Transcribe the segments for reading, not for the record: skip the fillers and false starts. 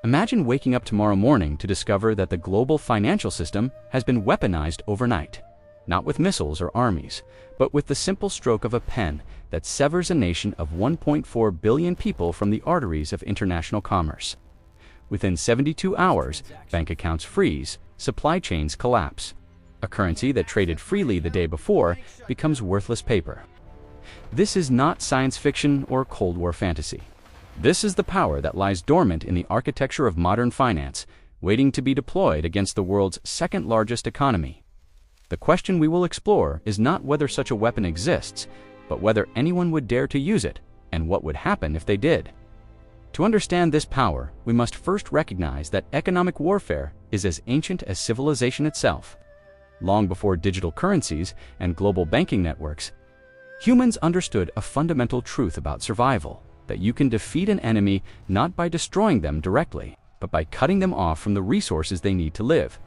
Imagine waking up tomorrow morning to discover that the global financial system has been weaponized overnight. Not with missiles or armies, but with the simple stroke of a pen that severs a nation of 1.4 billion people from the arteries of international commerce. Within 72 hours, bank accounts freeze, supply chains collapse. A currency that traded freely the day before becomes worthless paper. This is not science fiction or Cold War fantasy. This is the power that lies dormant in the architecture of modern finance, waiting to be deployed against the world's second-largest economy. The question we will explore is not whether such a weapon exists, but whether anyone would dare to use it, and what would happen if they did. To understand this power, we must first recognize that economic warfare is as ancient as civilization itself. Long before digital currencies and global banking networks, humans understood a fundamental truth about survival: that you can defeat an enemy not by destroying them directly, but by cutting them off from the resources they need to live.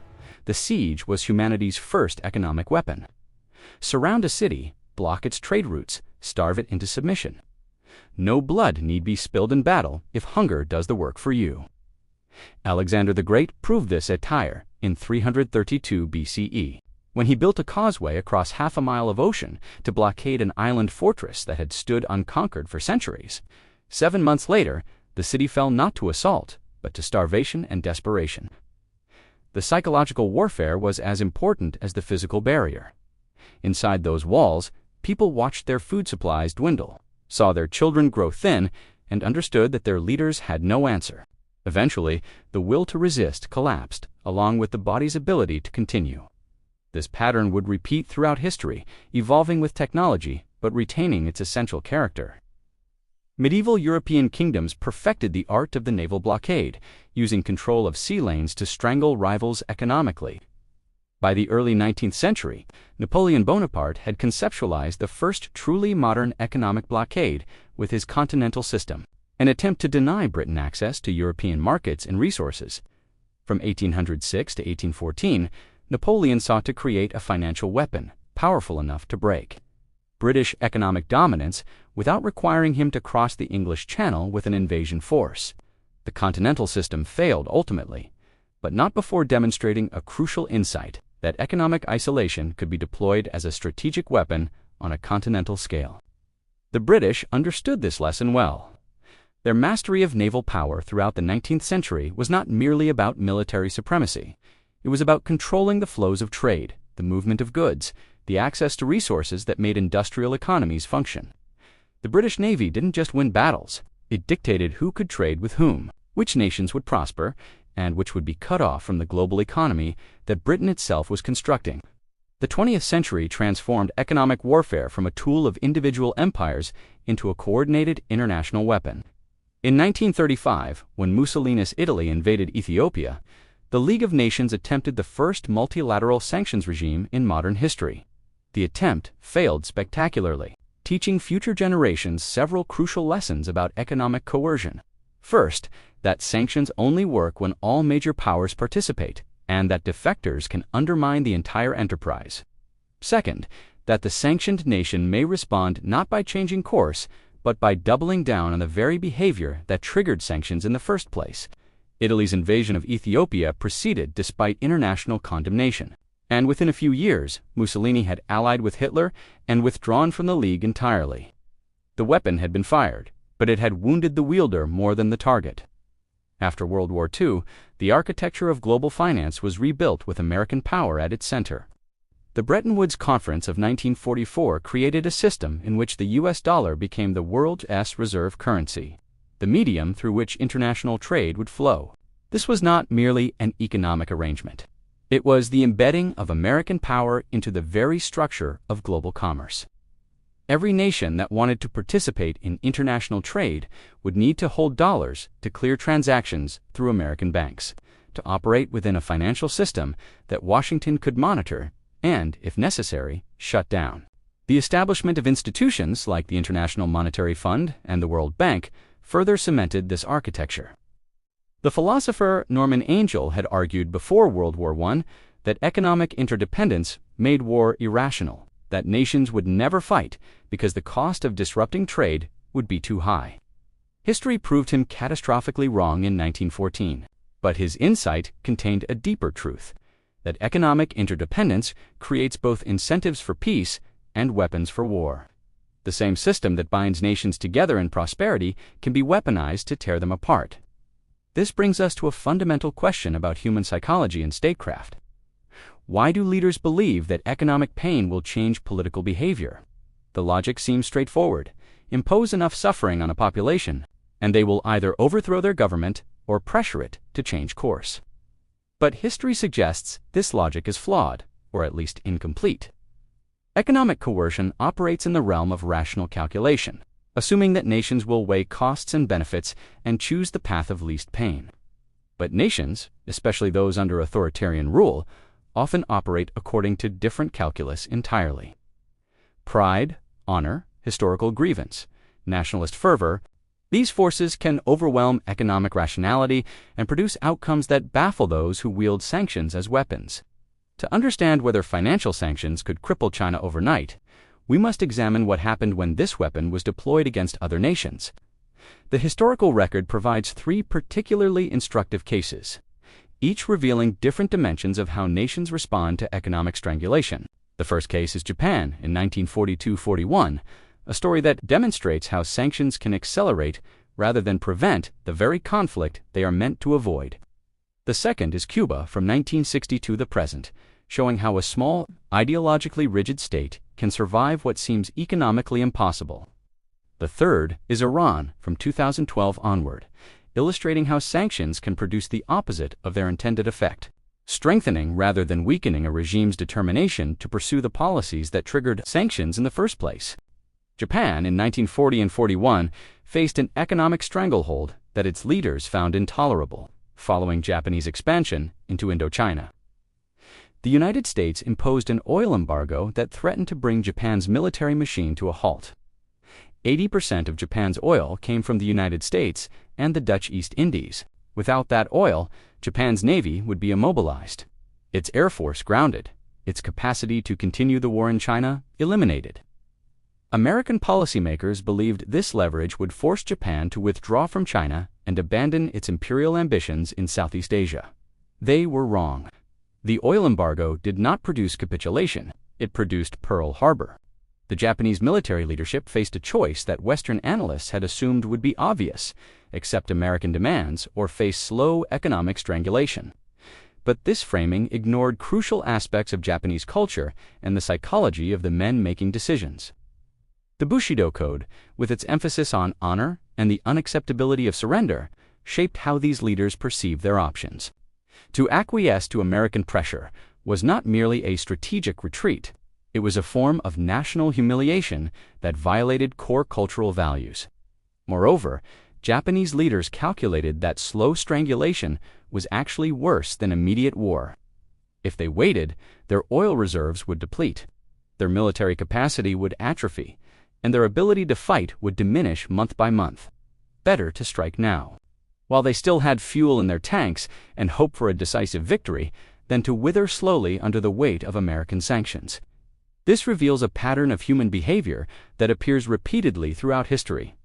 The siege was humanity's first economic weapon. Surround a city, block its trade routes, starve it into submission. No blood need be spilled in battle if hunger does the work for you. Alexander the Great proved this at Tyre in 332 BCE, when he built a causeway across half a mile of ocean to blockade an island fortress that had stood unconquered for centuries. 7 months later, the city fell not to assault, but to starvation and desperation. The psychological warfare was as important as the physical barrier. Inside those walls, people watched their food supplies dwindle, saw their children grow thin, and understood that their leaders had no answer. Eventually, the will to resist collapsed, along with the body's ability to continue. This pattern would repeat throughout history, evolving with technology, but retaining its essential character. Medieval European kingdoms perfected the art of the naval blockade, using control of sea lanes to strangle rivals economically. By the early 19th century, Napoleon Bonaparte had conceptualized the first truly modern economic blockade with his Continental system, an attempt to deny Britain access to European markets and resources. From 1806 to 1814, Napoleon sought to create a financial weapon powerful enough to break British economic dominance without requiring him to cross the English Channel with an invasion force. The Continental system failed ultimately, but not before demonstrating a crucial insight that economic isolation could be deployed as a strategic weapon on a continental scale. The British understood this lesson well. Their mastery of naval power throughout the 19th century was not merely about military supremacy. It was about controlling the flows of trade, the movement of goods, the access to resources that made industrial economies function. The British Navy didn't just win battles, it dictated who could trade with whom, which nations would prosper, and which would be cut off from the global economy that Britain itself was constructing. The 20th century transformed economic warfare from a tool of individual empires into a coordinated international weapon. In 1935, when Mussolini's Italy invaded Ethiopia, the League of Nations attempted the first multilateral sanctions regime in modern history. The attempt failed spectacularly, teaching future generations several crucial lessons about economic coercion. First, that sanctions only work when all major powers participate, and that defectors can undermine the entire enterprise. Second, that the sanctioned nation may respond not by changing course, but by doubling down on the very behavior that triggered sanctions in the first place. Italy's invasion of Ethiopia proceeded despite international condemnation, and within a few years, Mussolini had allied with Hitler and withdrawn from the League entirely. The weapon had been fired, but it had wounded the wielder more than the target. After World War II, the architecture of global finance was rebuilt with American power at its center. The Bretton Woods Conference of 1944 created a system in which the US dollar became the world's reserve currency, the medium through which international trade would flow. This was not merely an economic arrangement. It was the embedding of American power into the very structure of global commerce. Every nation that wanted to participate in international trade would need to hold dollars to clear transactions through American banks, to operate within a financial system that Washington could monitor and, if necessary, shut down. The establishment of institutions like the International Monetary Fund and the World Bank further cemented this architecture. The philosopher Norman Angell had argued before World War I that economic interdependence made war irrational, that nations would never fight because the cost of disrupting trade would be too high. History proved him catastrophically wrong in 1914. But his insight contained a deeper truth, that economic interdependence creates both incentives for peace and weapons for war. The same system that binds nations together in prosperity can be weaponized to tear them apart. This brings us to a fundamental question about human psychology and statecraft. Why do leaders believe that economic pain will change political behavior? The logic seems straightforward. Impose enough suffering on a population, and they will either overthrow their government or pressure it to change course. But history suggests this logic is flawed, or at least incomplete. Economic coercion operates in the realm of rational calculation, assuming that nations will weigh costs and benefits and choose the path of least pain. But nations, especially those under authoritarian rule, often operate according to different calculus entirely. Pride, honor, historical grievance, nationalist fervor, these forces can overwhelm economic rationality and produce outcomes that baffle those who wield sanctions as weapons. To understand whether financial sanctions could cripple China overnight, we must examine what happened when this weapon was deployed against other nations. The historical record provides three particularly instructive cases, each revealing different dimensions of how nations respond to economic strangulation. The first case is Japan in 1942-41, a story that demonstrates how sanctions can accelerate rather than prevent the very conflict they are meant to avoid. The second is Cuba from 1960 to the present, showing how a small, ideologically rigid state can survive what seems economically impossible. The third is Iran from 2012 onward, illustrating how sanctions can produce the opposite of their intended effect, strengthening rather than weakening a regime's determination to pursue the policies that triggered sanctions in the first place. Japan in 1940 and 41 faced an economic stranglehold that its leaders found intolerable, following Japanese expansion into Indochina. The United States imposed an oil embargo that threatened to bring Japan's military machine to a halt. 80% of Japan's oil came from the United States and the Dutch East Indies. Without that oil, Japan's navy would be immobilized, its air force grounded, its capacity to continue the war in China eliminated. American policymakers believed this leverage would force Japan to withdraw from China and abandon its imperial ambitions in Southeast Asia. They were wrong. The oil embargo did not produce capitulation, it produced Pearl Harbor. The Japanese military leadership faced a choice that Western analysts had assumed would be obvious: accept American demands or face slow economic strangulation. But this framing ignored crucial aspects of Japanese culture and the psychology of the men making decisions. The Bushido Code, with its emphasis on honor and the unacceptability of surrender, shaped how these leaders perceived their options. To acquiesce to American pressure was not merely a strategic retreat, it was a form of national humiliation that violated core cultural values. Moreover, Japanese leaders calculated that slow strangulation was actually worse than immediate war. If they waited, their oil reserves would deplete, their military capacity would atrophy, and their ability to fight would diminish month by month. Better to strike now, while they still had fuel in their tanks and hope for a decisive victory, than to wither slowly under the weight of American sanctions. This reveals a pattern of human behavior that appears repeatedly throughout history.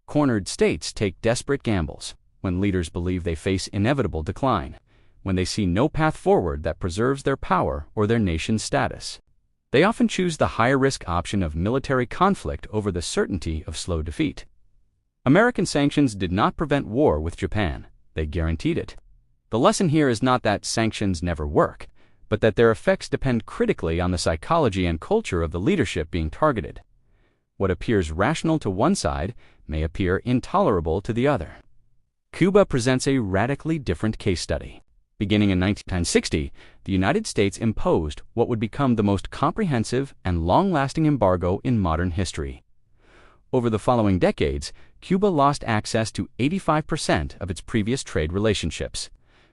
Cornered states take desperate gambles when leaders believe they face inevitable decline, when they see no path forward that preserves their power or their nation's status. They often choose the higher-risk option of military conflict over the certainty of slow defeat. American sanctions did not prevent war with Japan, they guaranteed it. The lesson here is not that sanctions never work, but that their effects depend critically on the psychology and culture of the leadership being targeted. What appears rational to one side may appear intolerable to the other. Cuba presents a radically different case study. Beginning in 1960, the United States imposed what would become the most comprehensive and long-lasting embargo in modern history. Over the following decades, Cuba lost access to 85% of its previous trade relationships.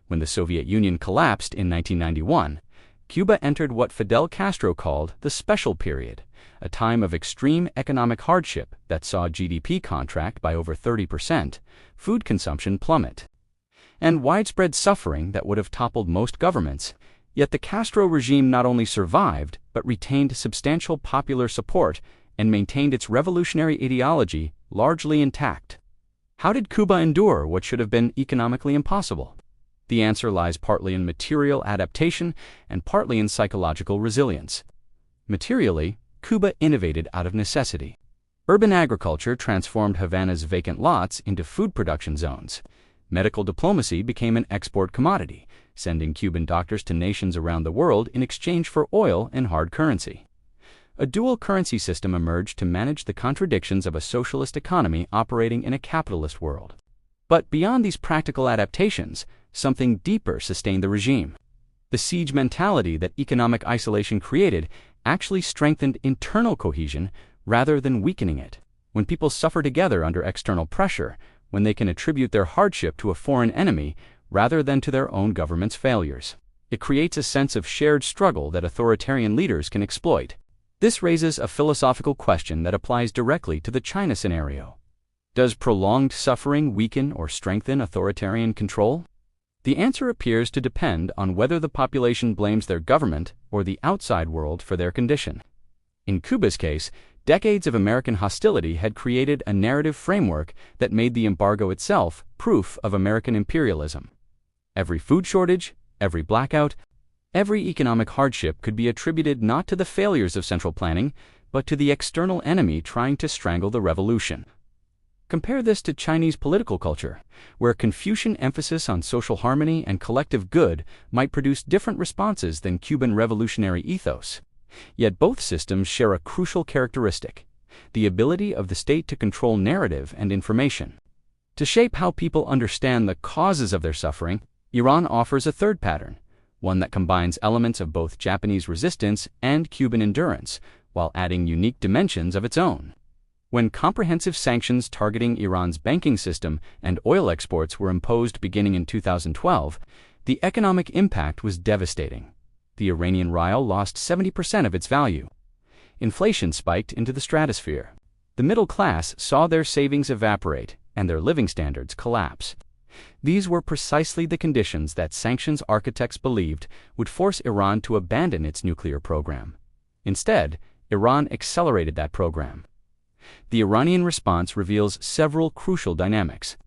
When the Soviet Union collapsed in 1991, Cuba entered what Fidel Castro called the special period, a time of extreme economic hardship that saw GDP contract by over 30%, food consumption plummet, and widespread suffering that would have toppled most governments. Yet the Castro regime not only survived, but retained substantial popular support and maintained its revolutionary ideology largely intact. How did Cuba endure what should have been economically impossible? The answer lies partly in material adaptation and partly in psychological resilience. Materially, Cuba innovated out of necessity. Urban agriculture transformed Havana's vacant lots into food production zones. Medical diplomacy became an export commodity, sending Cuban doctors to nations around the world in exchange for oil and hard currency. A dual currency system emerged to manage the contradictions of a socialist economy operating in a capitalist world. But beyond these practical adaptations, something deeper sustained the regime. The siege mentality that economic isolation created actually strengthened internal cohesion rather than weakening it. When people suffer together under external pressure, when they can attribute their hardship to a foreign enemy rather than to their own government's failures, it creates a sense of shared struggle that authoritarian leaders can exploit. This raises a philosophical question that applies directly to the China scenario. Does prolonged suffering weaken or strengthen authoritarian control? The answer appears to depend on whether the population blames their government or the outside world for their condition. In Cuba's case, decades of American hostility had created a narrative framework that made the embargo itself proof of American imperialism. Every food shortage, every blackout, every economic hardship could be attributed not to the failures of central planning, but to the external enemy trying to strangle the revolution. Compare this to Chinese political culture, where Confucian emphasis on social harmony and collective good might produce different responses than Cuban revolutionary ethos. Yet both systems share a crucial characteristic: the ability of the state to control narrative and information. To shape how people understand the causes of their suffering, Iran offers a third pattern, one that combines elements of both Japanese resistance and Cuban endurance, while adding unique dimensions of its own. When comprehensive sanctions targeting Iran's banking system and oil exports were imposed beginning in 2012, the economic impact was devastating. The Iranian rial lost 70% of its value. Inflation spiked into the stratosphere. The middle class saw their savings evaporate and their living standards collapse. These were precisely the conditions that sanctions architects believed would force Iran to abandon its nuclear program. Instead, Iran accelerated that program. The Iranian response reveals several crucial dynamics.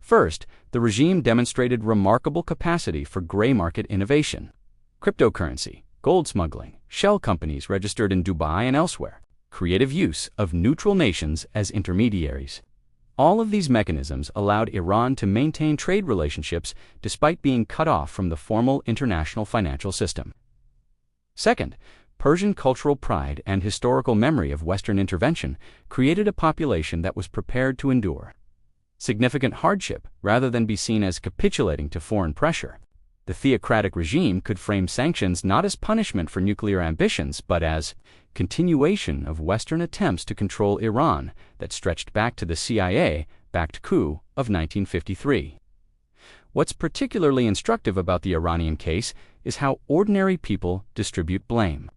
First, the regime demonstrated remarkable capacity for gray market innovation. Cryptocurrency, gold smuggling, shell companies registered in Dubai and elsewhere, creative use of neutral nations as intermediaries. All of these mechanisms allowed Iran to maintain trade relationships despite being cut off from the formal international financial system. Second, Persian cultural pride and historical memory of Western intervention created a population that was prepared to endure significant hardship rather than be seen as capitulating to foreign pressure. The theocratic regime could frame sanctions not as punishment for nuclear ambitions, but as continuation of Western attempts to control Iran that stretched back to the CIA-backed coup of 1953. What's particularly instructive about the Iranian case is how ordinary people distribute blame.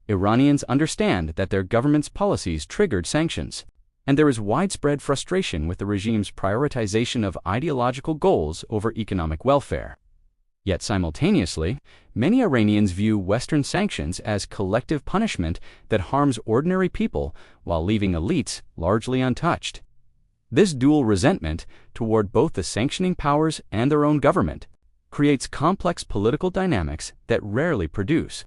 Iranians understand that their government's policies triggered sanctions, and there is widespread frustration with the regime's prioritization of ideological goals over economic welfare. Yet simultaneously, many Iranians view Western sanctions as collective punishment that harms ordinary people while leaving elites largely untouched. This dual resentment toward both the sanctioning powers and their own government creates complex political dynamics that rarely produce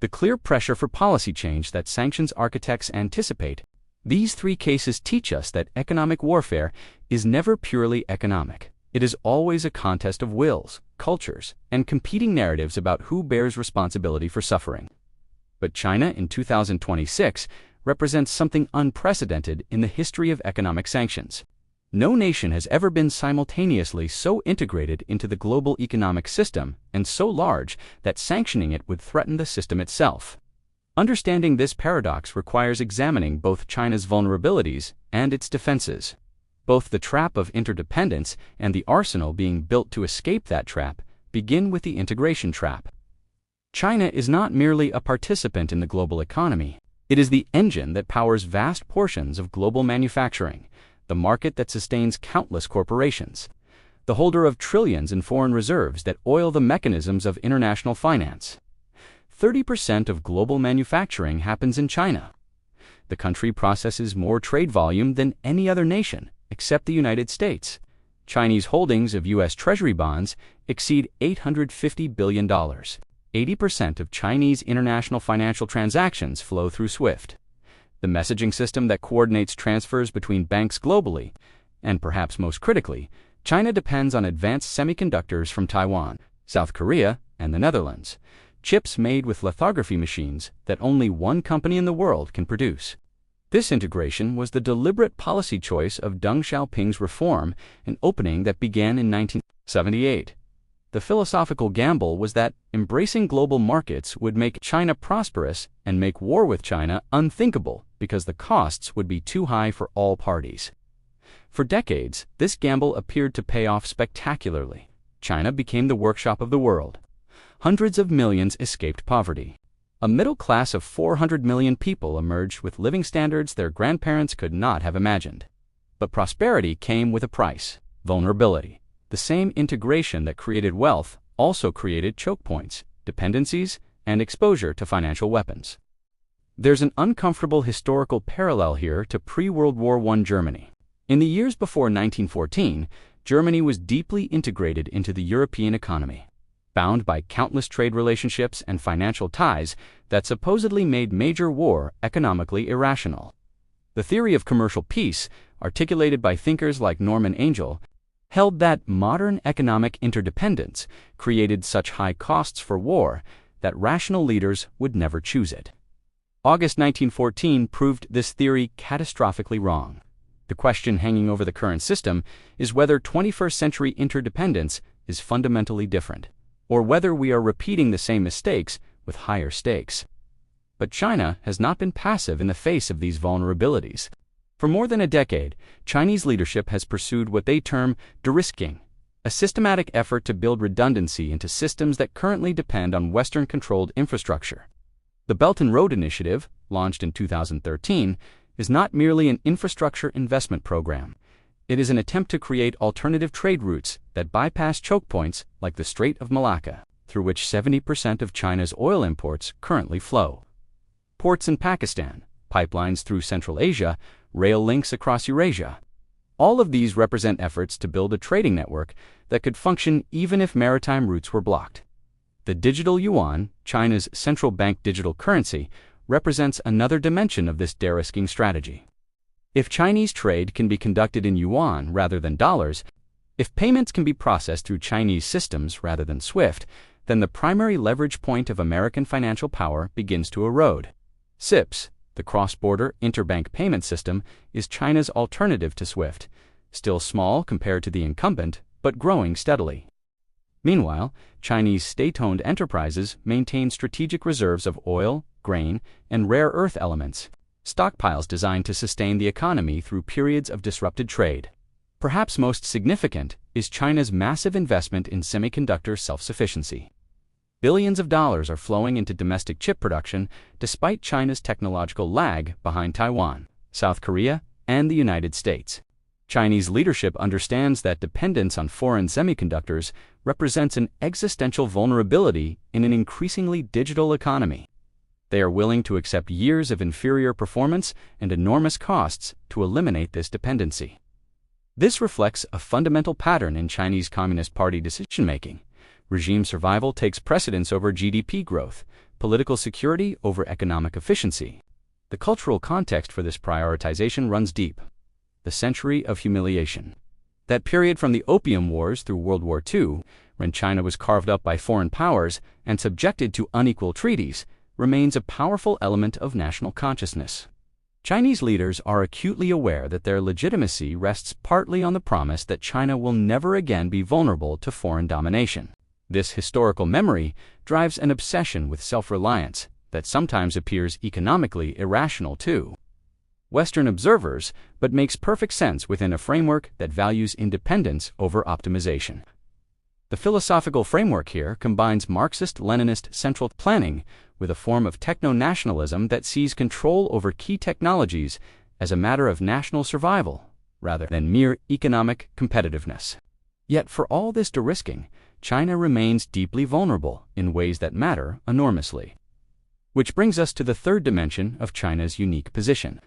the clear pressure for policy change that sanctions architects anticipate. These three cases teach us that economic warfare is never purely economic. It is always a contest of wills, cultures, and competing narratives about who bears responsibility for suffering. But China in 2026 represents something unprecedented in the history of economic sanctions. No nation has ever been simultaneously so integrated into the global economic system and so large that sanctioning it would threaten the system itself. Understanding this paradox requires examining both China's vulnerabilities and its defenses. Both the trap of interdependence and the arsenal being built to escape that trap begin with the integration trap. China is not merely a participant in the global economy. It is the engine that powers vast portions of global manufacturing, the market that sustains countless corporations, the holder of trillions in foreign reserves that oil the mechanisms of international finance. 30% of global manufacturing happens in China. The country processes more trade volume than any other nation, except the United States. Chinese holdings of U.S. Treasury bonds exceed $850 billion. 80% of Chinese international financial transactions flow through SWIFT, the messaging system that coordinates transfers between banks globally. And perhaps most critically, China depends on advanced semiconductors from Taiwan, South Korea, and the Netherlands, chips made with lithography machines that only one company in the world can produce. This integration was the deliberate policy choice of Deng Xiaoping's reform and opening that began in 1978. The philosophical gamble was that embracing global markets would make China prosperous and make war with China unthinkable because the costs would be too high for all parties. For decades, this gamble appeared to pay off spectacularly. China became the workshop of the world. Hundreds of millions escaped poverty. A middle class of 400 million people emerged with living standards their grandparents could not have imagined. But prosperity came with a price: vulnerability. The same integration that created wealth also created choke points, dependencies, and exposure to financial weapons. There's an uncomfortable historical parallel here to pre-World War I Germany. In the years before 1914, Germany was deeply integrated into the European economy, bound by countless trade relationships and financial ties that supposedly made major war economically irrational. The theory of commercial peace, articulated by thinkers like Norman Angell, held that modern economic interdependence created such high costs for war that rational leaders would never choose it. August 1914 proved this theory catastrophically wrong. The question hanging over the current system is whether 21st century interdependence is fundamentally different, or whether we are repeating the same mistakes with higher stakes. But China has not been passive in the face of these vulnerabilities. For more than a decade, Chinese leadership has pursued what they term de-risking, a systematic effort to build redundancy into systems that currently depend on Western-controlled infrastructure. The Belt and Road Initiative, launched in 2013, is not merely an infrastructure investment program. It is an attempt to create alternative trade routes that bypass choke points like the Strait of Malacca, through which 70% of China's oil imports currently flow. Ports in Pakistan, pipelines through Central Asia, rail links across Eurasia. All of these represent efforts to build a trading network that could function even if maritime routes were blocked. The digital yuan, China's central bank digital currency, represents another dimension of this de-risking strategy. If Chinese trade can be conducted in yuan rather than dollars, if payments can be processed through Chinese systems rather than SWIFT, then the primary leverage point of American financial power begins to erode. CIPS, the cross-border interbank payment system, is China's alternative to SWIFT, still small compared to the incumbent, but growing steadily. Meanwhile, Chinese state-owned enterprises maintain strategic reserves of oil, grain, and rare earth elements, stockpiles designed to sustain the economy through periods of disrupted trade. Perhaps most significant is China's massive investment in semiconductor self-sufficiency. Billions of dollars are flowing into domestic chip production despite China's technological lag behind Taiwan, South Korea, and the United States. Chinese leadership understands that dependence on foreign semiconductors represents an existential vulnerability in an increasingly digital economy. They are willing to accept years of inferior performance and enormous costs to eliminate this dependency. This reflects a fundamental pattern in Chinese Communist Party decision-making. Regime survival takes precedence over GDP growth, political security over economic efficiency. The cultural context for this prioritization runs deep. The century of humiliation. That period from the Opium Wars through World War II, when China was carved up by foreign powers and subjected to unequal treaties, remains a powerful element of national consciousness. Chinese leaders are acutely aware that their legitimacy rests partly on the promise that China will never again be vulnerable to foreign domination. This historical memory drives an obsession with self-reliance that sometimes appears economically irrational too. Western observers, but makes perfect sense within a framework that values independence over optimization. The philosophical framework here combines Marxist-Leninist central planning with a form of techno-nationalism that sees control over key technologies as a matter of national survival, rather than mere economic competitiveness. Yet for all this de-risking, China remains deeply vulnerable in ways that matter enormously. Which brings us to the third dimension of China's unique position.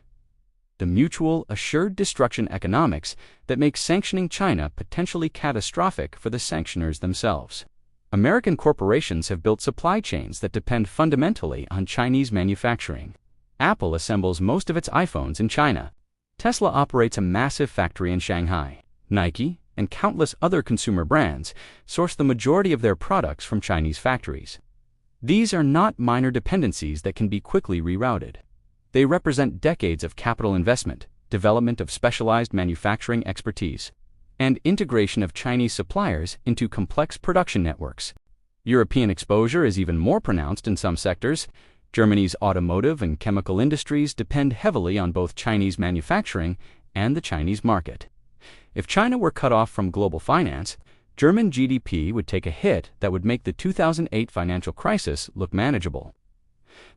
the mutual assured destruction economics that makes sanctioning China potentially catastrophic for the sanctioners themselves. American corporations have built supply chains that depend fundamentally on Chinese manufacturing. Apple assembles most of its iPhones in China. Tesla operates a massive factory in Shanghai. Nike and countless other consumer brands source the majority of their products from Chinese factories. These are not minor dependencies that can be quickly rerouted. They represent decades of capital investment, development of specialized manufacturing expertise, and integration of Chinese suppliers into complex production networks. European exposure is even more pronounced in some sectors. Germany's automotive and chemical industries depend heavily on both Chinese manufacturing and the Chinese market. If China were cut off from global finance, German GDP would take a hit that would make the 2008 financial crisis look manageable.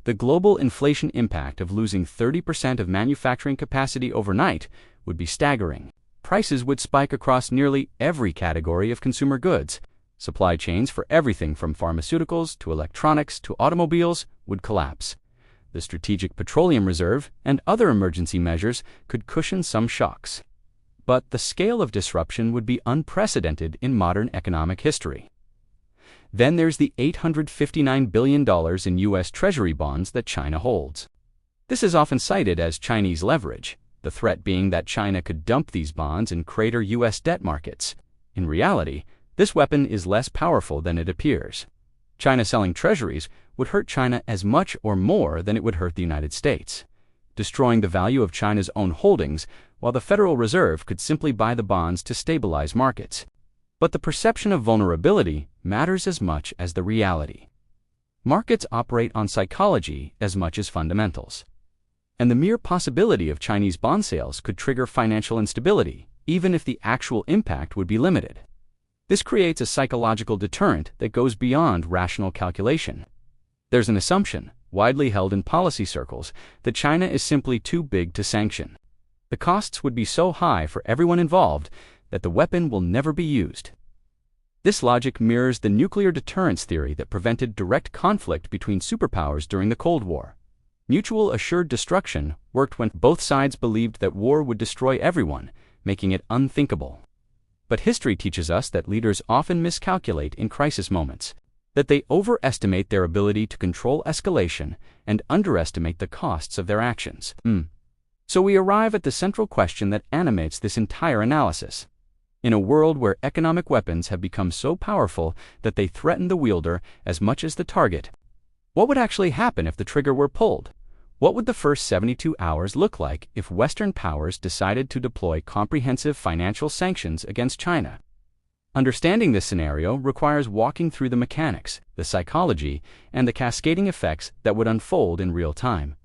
The global inflation impact of losing 30% of manufacturing capacity overnight would be staggering. Prices would spike across nearly every category of consumer goods. Supply chains for everything from pharmaceuticals to electronics to automobiles would collapse. The Strategic Petroleum Reserve and other emergency measures could cushion some shocks. But the scale of disruption would be unprecedented in modern economic history. Then there's the $859 billion in U.S. Treasury bonds that China holds. This is often cited as Chinese leverage, the threat being that China could dump these bonds and crater U.S. debt markets. In reality, this weapon is less powerful than it appears. China selling treasuries would hurt China as much or more than it would hurt the United States, destroying the value of China's own holdings, while the Federal Reserve could simply buy the bonds to stabilize markets. But the perception of vulnerability matters as much as the reality. Markets operate on psychology as much as fundamentals. And the mere possibility of Chinese bond sales could trigger financial instability, even if the actual impact would be limited. This creates a psychological deterrent that goes beyond rational calculation. There's an assumption, widely held in policy circles, that China is simply too big to sanction. The costs would be so high for everyone involved that the weapon will never be used. This logic mirrors the nuclear deterrence theory that prevented direct conflict between superpowers during the Cold War. Mutual assured destruction worked when both sides believed that war would destroy everyone, making it unthinkable. But history teaches us that leaders often miscalculate in crisis moments, that they overestimate their ability to control escalation and underestimate the costs of their actions. So we arrive at the central question that animates this entire analysis. In a world where economic weapons have become so powerful that they threaten the wielder as much as the target, what would actually happen if the trigger were pulled? What would the first 72 hours look like if Western powers decided to deploy comprehensive financial sanctions against China? Understanding this scenario requires walking through the mechanics, the psychology, and the cascading effects that would unfold in real time.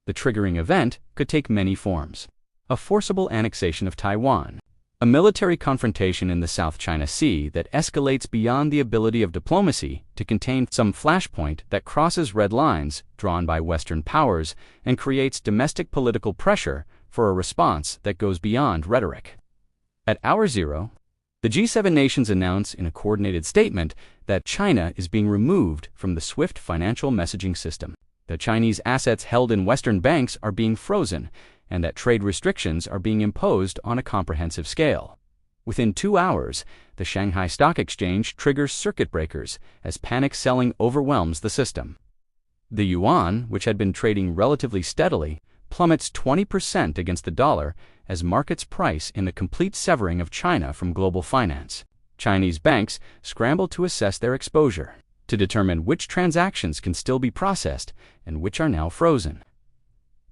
The triggering event could take many forms. A forcible annexation of Taiwan, a military confrontation in the South China Sea that escalates beyond the ability of diplomacy to contain some flashpoint that crosses red lines drawn by Western powers and creates domestic political pressure for a response that goes beyond rhetoric. At hour zero, the G7 nations announce in a coordinated statement that China is being removed from the SWIFT financial messaging system. The Chinese assets held in Western banks are being frozen, and that trade restrictions are being imposed on a comprehensive scale. Within 2 hours, the Shanghai Stock Exchange triggers circuit breakers as panic selling overwhelms the system. The yuan, which had been trading relatively steadily, plummets 20% against the dollar as markets price in the complete severing of China from global finance. Chinese banks scramble to assess their exposure, to determine which transactions can still be processed and which are now frozen.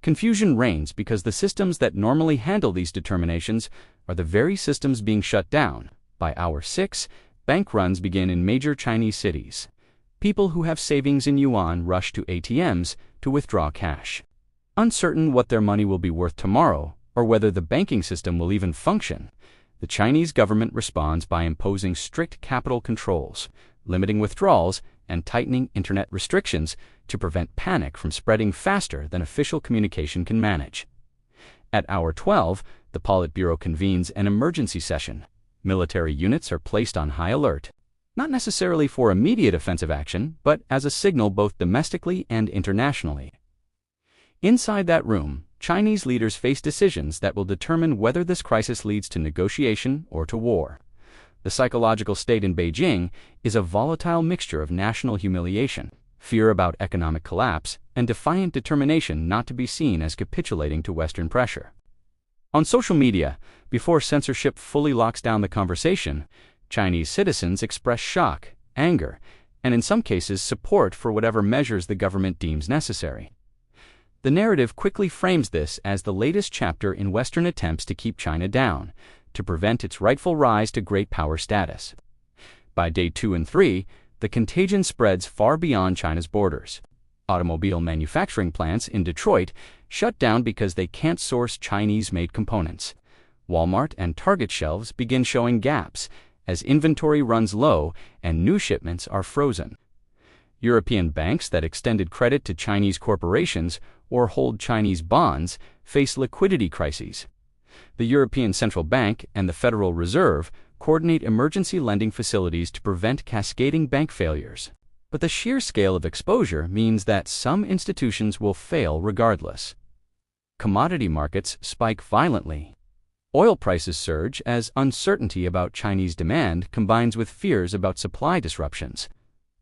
Confusion reigns because the systems that normally handle these determinations are the very systems being shut down. By hour 6, bank runs begin in major Chinese cities. People who have savings in yuan rush to ATMs to withdraw cash. Uncertain what their money will be worth tomorrow or whether the banking system will even function, the Chinese government responds by imposing strict capital controls, limiting withdrawals, and tightening internet restrictions to prevent panic from spreading faster than official communication can manage. At hour 12, the Politburo convenes an emergency session. Military units are placed on high alert, not necessarily for immediate offensive action, but as a signal both domestically and internationally. Inside that room, Chinese leaders face decisions that will determine whether this crisis leads to negotiation or to war. The psychological state in Beijing is a volatile mixture of national humiliation, fear about economic collapse, and defiant determination not to be seen as capitulating to Western pressure. On social media, before censorship fully locks down the conversation, Chinese citizens express shock, anger, and in some cases support for whatever measures the government deems necessary. The narrative quickly frames this as the latest chapter in Western attempts to keep China down, to prevent its rightful rise to great power status. By day 2 and 3, the contagion spreads far beyond China's borders. Automobile manufacturing plants in Detroit shut down because they can't source Chinese-made components. Walmart and Target shelves begin showing gaps as inventory runs low and new shipments are frozen. European banks that extended credit to Chinese corporations or hold Chinese bonds face liquidity crises. The European Central Bank and the Federal Reserve coordinate emergency lending facilities to prevent cascading bank failures. But the sheer scale of exposure means that some institutions will fail regardless. Commodity markets spike violently. Oil prices surge as uncertainty about Chinese demand combines with fears about supply disruptions.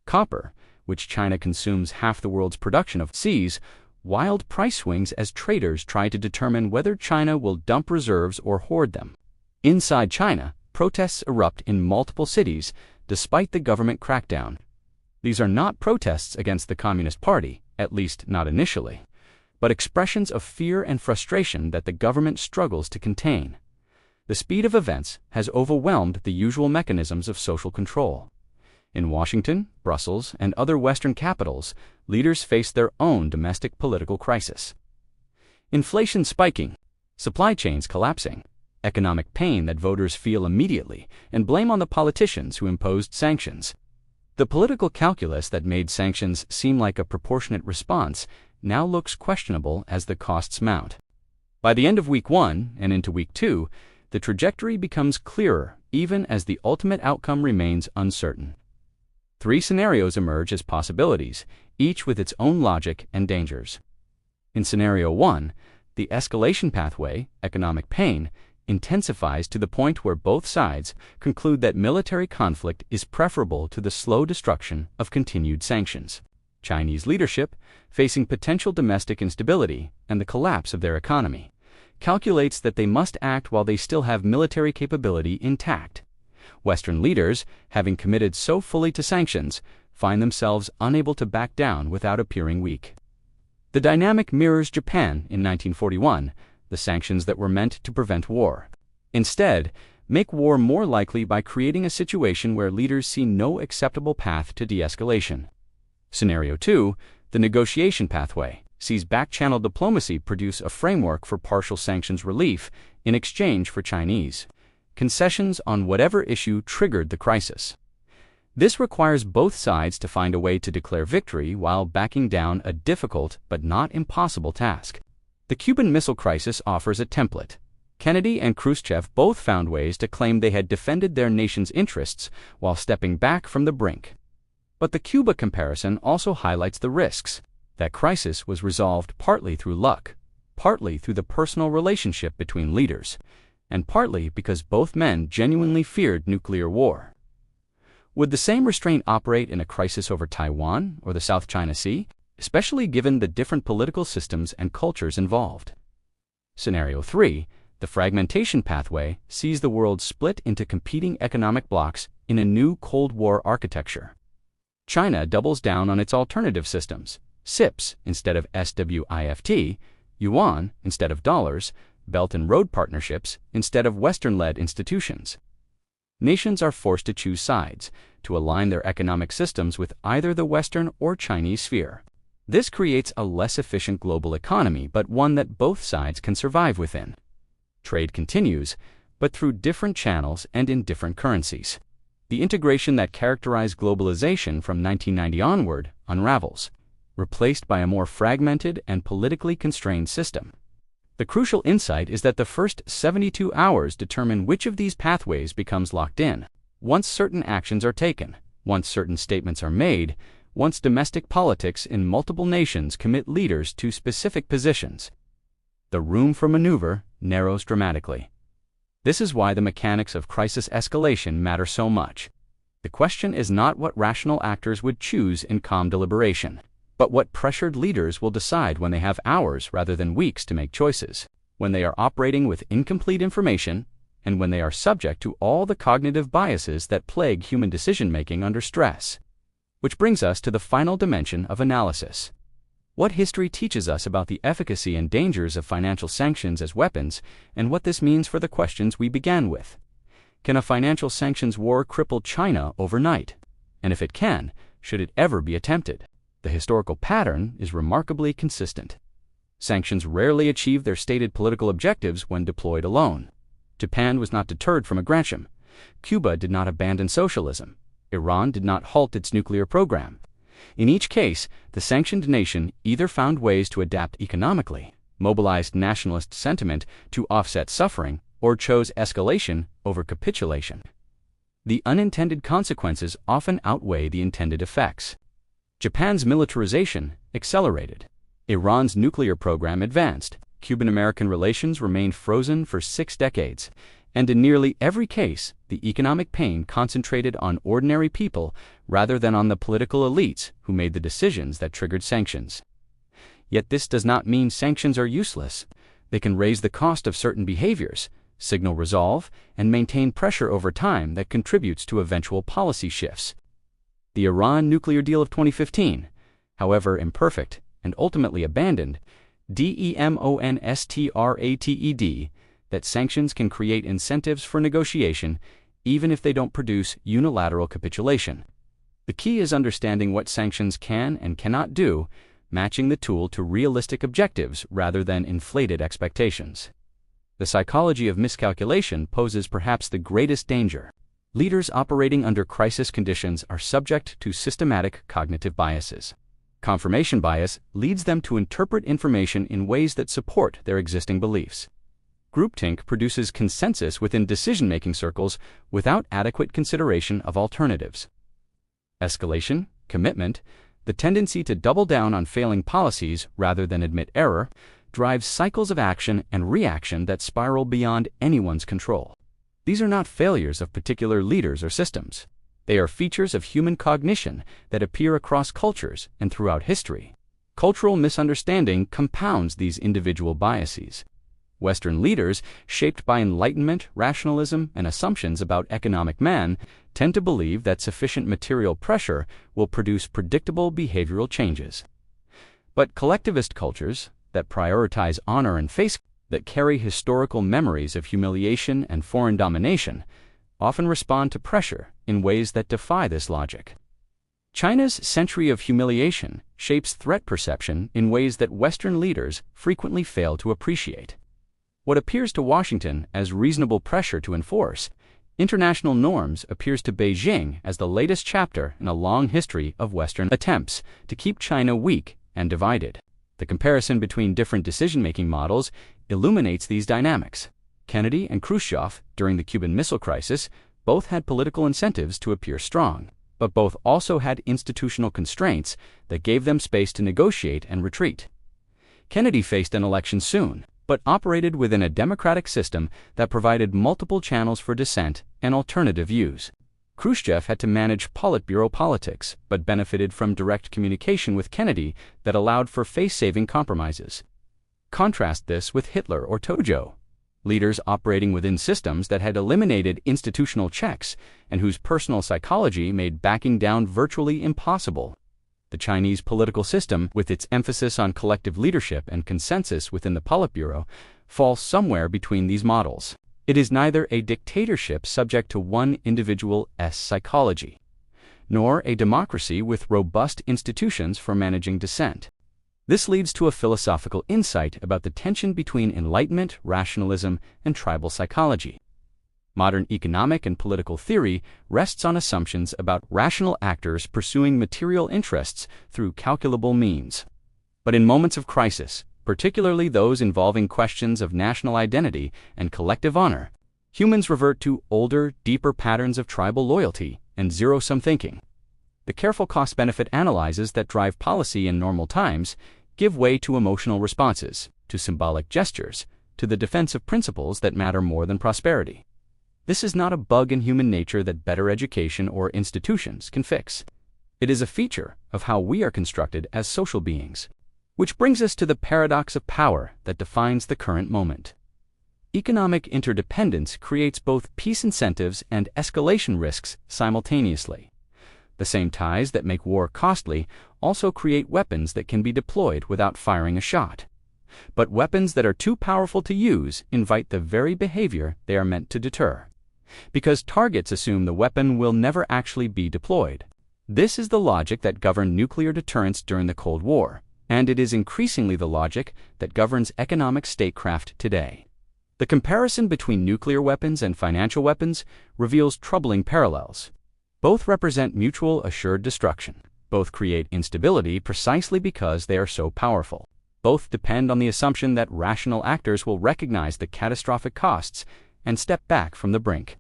Copper, which China consumes half the world's production of, sees wild price swings as traders try to determine whether China will dump reserves or hoard them. Inside China, protests erupt in multiple cities despite the government crackdown. These are not protests against the Communist Party, at least not initially, but expressions of fear and frustration that the government struggles to contain. The speed of events has overwhelmed the usual mechanisms of social control. In Washington, Brussels, and other Western capitals, leaders face their own domestic political crisis. Inflation spiking, supply chains collapsing, economic pain that voters feel immediately, and blame on the politicians who imposed sanctions. The political calculus that made sanctions seem like a proportionate response now looks questionable as the costs mount. By the end of week 1 and into week 2, the trajectory becomes clearer even as the ultimate outcome remains uncertain. 3 scenarios emerge as possibilities, each with its own logic and dangers. In Scenario 1, the escalation pathway, economic pain, intensifies to the point where both sides conclude that military conflict is preferable to the slow destruction of continued sanctions. Chinese leadership, facing potential domestic instability and the collapse of their economy, calculates that they must act while they still have military capability intact. Western leaders, having committed so fully to sanctions, find themselves unable to back down without appearing weak. The dynamic mirrors Japan in 1941, the sanctions that were meant to prevent war. Instead, make war more likely by creating a situation where leaders see no acceptable path to de-escalation. Scenario 2, the negotiation pathway, sees back-channel diplomacy produce a framework for partial sanctions relief in exchange for Chinese concessions on whatever issue triggered the crisis. This requires both sides to find a way to declare victory while backing down a difficult but not impossible task. The Cuban Missile Crisis offers a template. Kennedy and Khrushchev both found ways to claim they had defended their nation's interests while stepping back from the brink. But the Cuba comparison also highlights the risks. That crisis was resolved partly through luck, partly through the personal relationship between leaders, and partly because both men genuinely feared nuclear war. Would the same restraint operate in a crisis over Taiwan or the South China Sea, especially given the different political systems and cultures involved? Scenario 3, the fragmentation pathway, sees the world split into competing economic blocs in a new Cold War architecture. China doubles down on its alternative systems, SIPs instead of SWIFT, yuan instead of dollars, Belt and Road partnerships instead of Western-led institutions. Nations are forced to choose sides, to align their economic systems with either the Western or Chinese sphere. This creates a less efficient global economy, but one that both sides can survive within. Trade continues, but through different channels and in different currencies. The integration that characterized globalization from 1990 onward unravels, replaced by a more fragmented and politically constrained system. The crucial insight is that the first 72 hours determine which of these pathways becomes locked in. Once certain actions are taken, once certain statements are made, once domestic politics in multiple nations commit leaders to specific positions, the room for maneuver narrows dramatically. This is why the mechanics of crisis escalation matter so much. The question is not what rational actors would choose in calm deliberation, but what pressured leaders will decide when they have hours rather than weeks to make choices, when they are operating with incomplete information, and when they are subject to all the cognitive biases that plague human decision-making under stress. Which brings us to the final dimension of analysis. What history teaches us about the efficacy and dangers of financial sanctions as weapons, and what this means for the questions we began with. Can a financial sanctions war cripple China overnight? And if it can, should it ever be attempted? The historical pattern is remarkably consistent. Sanctions rarely achieve their stated political objectives when deployed alone. Japan was not deterred from aggression. Cuba did not abandon socialism. Iran did not halt its nuclear program. In each case, the sanctioned nation either found ways to adapt economically, mobilized nationalist sentiment to offset suffering, or chose escalation over capitulation. The unintended consequences often outweigh the intended effects. Japan's militarization accelerated. Iran's nuclear program advanced. Cuban-American relations remained frozen for 6 decades. And in nearly every case, the economic pain concentrated on ordinary people rather than on the political elites who made the decisions that triggered sanctions. Yet this does not mean sanctions are useless. They can raise the cost of certain behaviors, signal resolve, and maintain pressure over time that contributes to eventual policy shifts. The Iran nuclear deal of 2015, however imperfect and ultimately abandoned, demonstrated that sanctions can create incentives for negotiation even if they don't produce unilateral capitulation. The key is understanding what sanctions can and cannot do, matching the tool to realistic objectives rather than inflated expectations. The psychology of miscalculation poses perhaps the greatest danger. Leaders operating under crisis conditions are subject to systematic cognitive biases. Confirmation bias leads them to interpret information in ways that support their existing beliefs. Groupthink produces consensus within decision-making circles without adequate consideration of alternatives. Escalation, commitment, the tendency to double down on failing policies rather than admit error, drives cycles of action and reaction that spiral beyond anyone's control. These are not failures of particular leaders or systems. They are features of human cognition that appear across cultures and throughout history. Cultural misunderstanding compounds these individual biases. Western leaders, shaped by Enlightenment, rationalism, and assumptions about economic man, tend to believe that sufficient material pressure will produce predictable behavioral changes. But collectivist cultures that prioritize honor and face, that carry historical memories of humiliation and foreign domination, often respond to pressure in ways that defy this logic. China's century of humiliation shapes threat perception in ways that Western leaders frequently fail to appreciate. What appears to Washington as reasonable pressure to enforce international norms appears to Beijing as the latest chapter in a long history of Western attempts to keep China weak and divided. The comparison between different decision-making models illuminates these dynamics. Kennedy and Khrushchev, during the Cuban Missile Crisis, both had political incentives to appear strong, but both also had institutional constraints that gave them space to negotiate and retreat. Kennedy faced an election soon, but operated within a democratic system that provided multiple channels for dissent and alternative views. Khrushchev had to manage Politburo politics, but benefited from direct communication with Kennedy that allowed for face-saving compromises. Contrast this with Hitler or Tojo, leaders operating within systems that had eliminated institutional checks and whose personal psychology made backing down virtually impossible. The Chinese political system, with its emphasis on collective leadership and consensus within the Politburo, falls somewhere between these models. It is neither a dictatorship subject to one individual's psychology, nor a democracy with robust institutions for managing dissent. This leads to a philosophical insight about the tension between Enlightenment, rationalism, and tribal psychology. Modern economic and political theory rests on assumptions about rational actors pursuing material interests through calculable means. But in moments of crisis, particularly those involving questions of national identity and collective honor, humans revert to older, deeper patterns of tribal loyalty and zero-sum thinking. The careful cost-benefit analyses that drive policy in normal times give way to emotional responses, to symbolic gestures, to the defense of principles that matter more than prosperity. This is not a bug in human nature that better education or institutions can fix. It is a feature of how we are constructed as social beings. Which brings us to the paradox of power that defines the current moment. Economic interdependence creates both peace incentives and escalation risks simultaneously. The same ties that make war costly also create weapons that can be deployed without firing a shot. But weapons that are too powerful to use invite the very behavior they are meant to deter. Because targets assume the weapon will never actually be deployed. This is the logic that governed nuclear deterrence during the Cold War, and it is increasingly the logic that governs economic statecraft today. The comparison between nuclear weapons and financial weapons reveals troubling parallels. Both represent mutual assured destruction. Both create instability precisely because they are so powerful. Both depend on the assumption that rational actors will recognize the catastrophic costs and step back from the brink.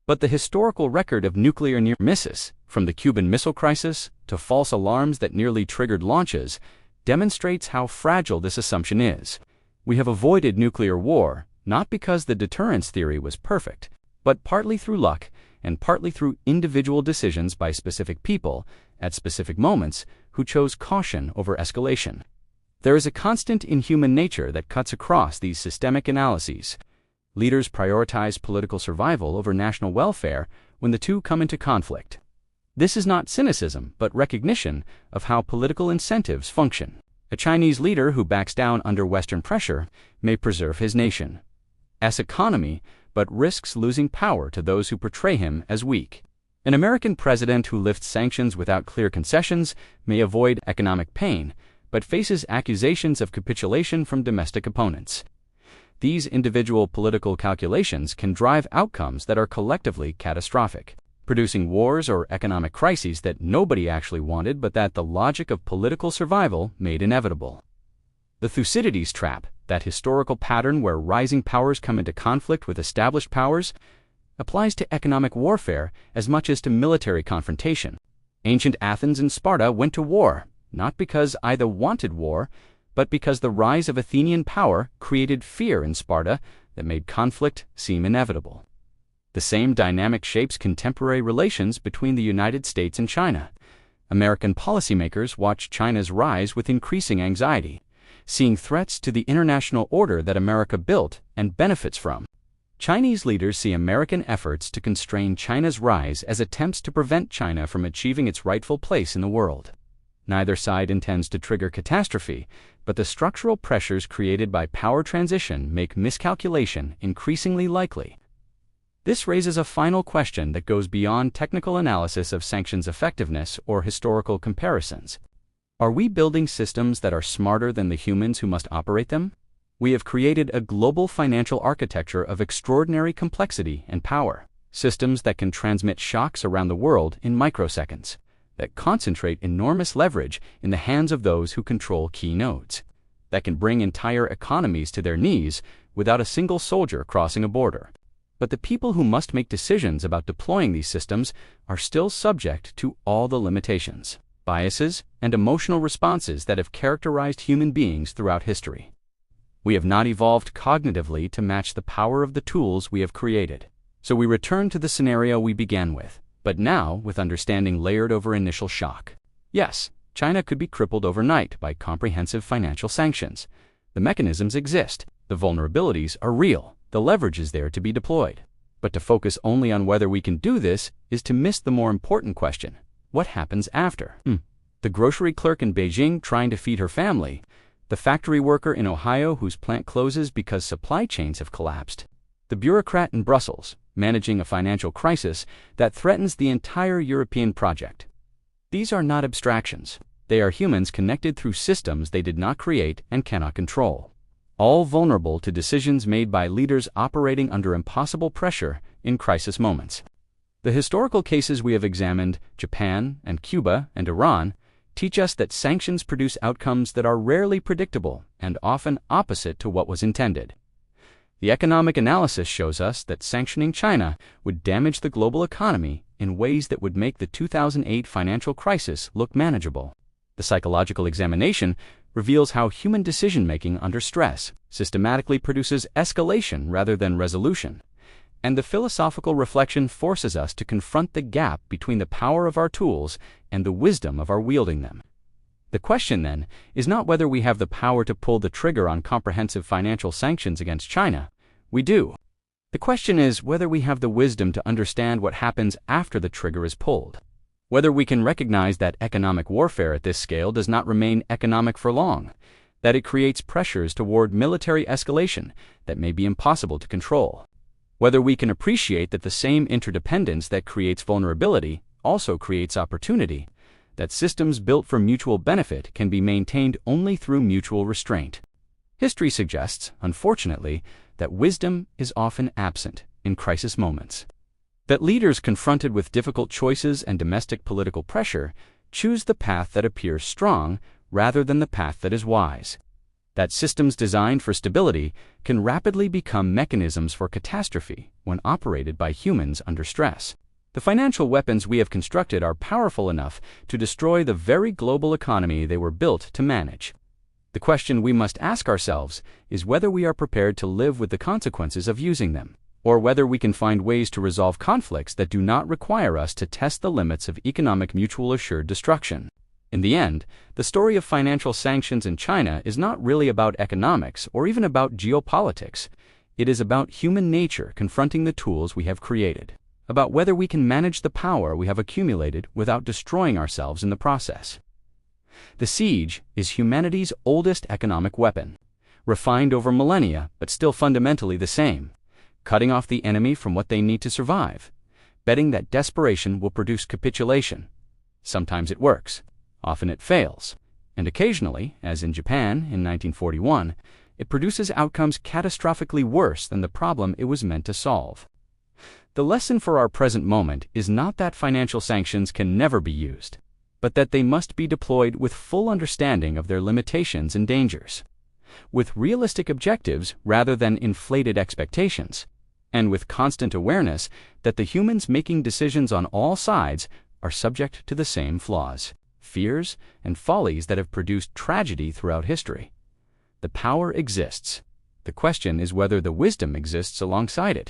But the historical record of nuclear near misses, from the Cuban Missile Crisis to false alarms that nearly triggered launches, demonstrates how fragile this assumption is. We have avoided nuclear war not because the deterrence theory was perfect, but partly through luck and partly through individual decisions by specific people at specific moments who chose caution over escalation. There is a constant in human nature that cuts across these systemic analyses. Leaders prioritize political survival over national welfare when the two come into conflict. This is not cynicism, but recognition of how political incentives function. A Chinese leader who backs down under Western pressure may preserve his nation's economy, but risks losing power to those who portray him as weak. An American president who lifts sanctions without clear concessions may avoid economic pain, but faces accusations of capitulation from domestic opponents. These individual political calculations can drive outcomes that are collectively catastrophic, producing wars or economic crises that nobody actually wanted but that the logic of political survival made inevitable. The Thucydides trap, that historical pattern where rising powers come into conflict with established powers, applies to economic warfare as much as to military confrontation. Ancient Athens and Sparta went to war, not because either wanted war, but because the rise of Athenian power created fear in Sparta that made conflict seem inevitable. The same dynamic shapes contemporary relations between the United States and China. American policymakers watch China's rise with increasing anxiety, seeing threats to the international order that America built and benefits from. Chinese leaders see American efforts to constrain China's rise as attempts to prevent China from achieving its rightful place in the world. Neither side intends to trigger catastrophe, but the structural pressures created by power transition make miscalculation increasingly likely. This raises a final question that goes beyond technical analysis of sanctions' effectiveness or historical comparisons. Are we building systems that are smarter than the humans who must operate them? We have created a global financial architecture of extraordinary complexity and power, systems that can transmit shocks around the world in microseconds, that concentrate enormous leverage in the hands of those who control key nodes, that can bring entire economies to their knees without a single soldier crossing a border. But the people who must make decisions about deploying these systems are still subject to all the limitations, biases, and emotional responses that have characterized human beings throughout history. We have not evolved cognitively to match the power of the tools we have created. So we return to the scenario we began with, but now with understanding layered over initial shock. Yes, China could be crippled overnight by comprehensive financial sanctions. The mechanisms exist, the vulnerabilities are real, the leverage is there to be deployed. But to focus only on whether we can do this is to miss the more important question: what happens after? The grocery clerk in Beijing trying to feed her family, the factory worker in Ohio whose plant closes because supply chains have collapsed, the bureaucrat in Brussels managing a financial crisis that threatens the entire European project. These are not abstractions. They are humans connected through systems they did not create and cannot control, all vulnerable to decisions made by leaders operating under impossible pressure in crisis moments. The historical cases we have examined, Japan and Cuba and Iran, teach us that sanctions produce outcomes that are rarely predictable and often opposite to what was intended. The economic analysis shows us that sanctioning China would damage the global economy in ways that would make the 2008 financial crisis look manageable. The psychological examination reveals how human decision-making under stress systematically produces escalation rather than resolution. And the philosophical reflection forces us to confront the gap between the power of our tools and the wisdom of our wielding them. The question, then, is not whether we have the power to pull the trigger on comprehensive financial sanctions against China. We do. The question is whether we have the wisdom to understand what happens after the trigger is pulled. Whether we can recognize that economic warfare at this scale does not remain economic for long, that it creates pressures toward military escalation that may be impossible to control. Whether we can appreciate that the same interdependence that creates vulnerability also creates opportunity, that systems built for mutual benefit can be maintained only through mutual restraint. History suggests, unfortunately, that wisdom is often absent in crisis moments. That leaders confronted with difficult choices and domestic political pressure choose the path that appears strong rather than the path that is wise. That systems designed for stability can rapidly become mechanisms for catastrophe when operated by humans under stress. The financial weapons we have constructed are powerful enough to destroy the very global economy they were built to manage. The question we must ask ourselves is whether we are prepared to live with the consequences of using them, or whether we can find ways to resolve conflicts that do not require us to test the limits of economic mutual assured destruction. In the end, the story of financial sanctions in China is not really about economics or even about geopolitics. It is about human nature confronting the tools we have created, about whether we can manage the power we have accumulated without destroying ourselves in the process. The siege is humanity's oldest economic weapon, refined over millennia but still fundamentally the same, cutting off the enemy from what they need to survive, betting that desperation will produce capitulation. Sometimes it works, often it fails, and occasionally, as in Japan in 1941, it produces outcomes catastrophically worse than the problem it was meant to solve. The lesson for our present moment is not that financial sanctions can never be used, but that they must be deployed with full understanding of their limitations and dangers, with realistic objectives rather than inflated expectations, and with constant awareness that the humans making decisions on all sides are subject to the same flaws, fears, and follies that have produced tragedy throughout history. The power exists. The question is whether the wisdom exists alongside it.